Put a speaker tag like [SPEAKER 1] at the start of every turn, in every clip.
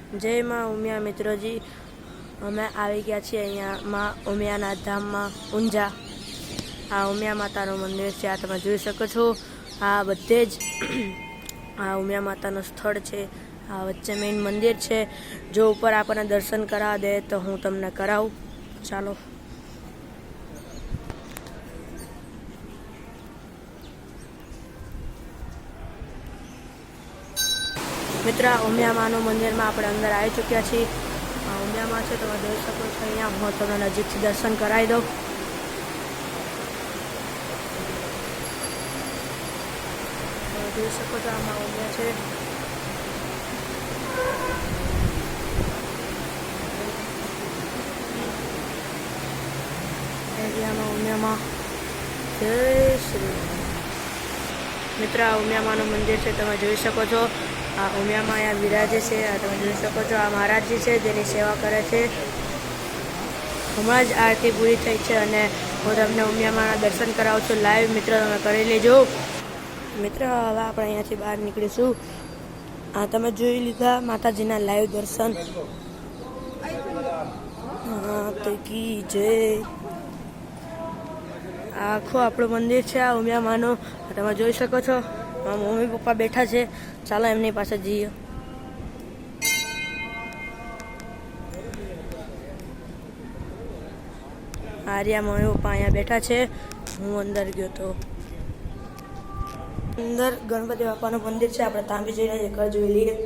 [SPEAKER 1] जय माँ उमिया मित्रोजी, अमे आई गया छे अहींया माँ उमियाना धाममां ऊंझा। आ उमिया मातानुं मंदिर छे। आ तमे जोई शको छो। आ बधे ज आ उमिया मातानुं स्थळ छे। आ वच्चे मेन मंदिर छे। जो ऊपर आपणे दर्शन करावा दे तो हूँ तमने करावुं। चालो। मित्र, उमिया मानु मंदिर में आपणे अंदर आई चुक्या छीए। उमिया मां छे तमे जोई शको छो। अहींया हूँ तमने नजीकथी दर्शन करावी दऊं। જોઈ શકો છો આમાં ઉમિયા છે। એરિયામાં ઉમિયામાં જય શ્રી મિત્ર, આ ઉમિયામાનું મંદિર છે, તમે જોઈ શકો છો। આ ઉમિયામાં અહીંયા વિરાજે છે। આ તમે જોઈ શકો છો। આ મહારાજજી છે જેની સેવા કરે છે। હમણાં જ આરતી પૂરી થઈ છે અને હું તમને ઉમિયામાના દર્શન કરાવું છું લાઈવ। મિત્ર, તમે કરી લેજો। मित्र, हवे आपणे अहींयाथी बहार निकळीशुं। आ तमे जोई लीधा माताजीना लाइव दर्शन। तो की जय। आखो आपणुं मंदिर छे आ उमिया मानुं। तमे जोई शको छो। मम्मी पप्पा बैठा छे। चालो एमनी पासे जईए। आर्या मम्मी पप्पा अहींया बैठा छे। हूँ अंदर गयो तो अंदर गणपति बापा मंदिर है। अपने तांबी जईने एक बार जोई लीए।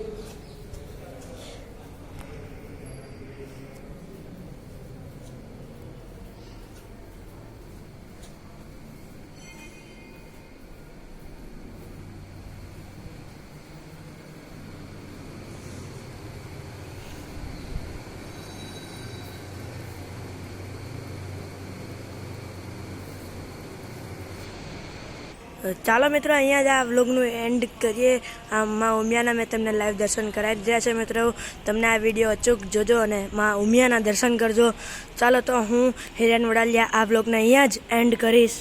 [SPEAKER 1] ચાલો મિત્રો, અહીંયા જ આ વ્લોગનું એન્ડ કરીએ। આ માં ઉમિયાના મેં તમને લાઈવ દર્શન કરાવી દીધા છે। મિત્રો, તમને આ વિડીયો અચૂક જોજો અને માં ઉમિયાના દર્શન કરજો। ચાલો તો હું હિરેન વડાલિયા આ વ્લોગને અહીંયા જ એન્ડ કરીશ।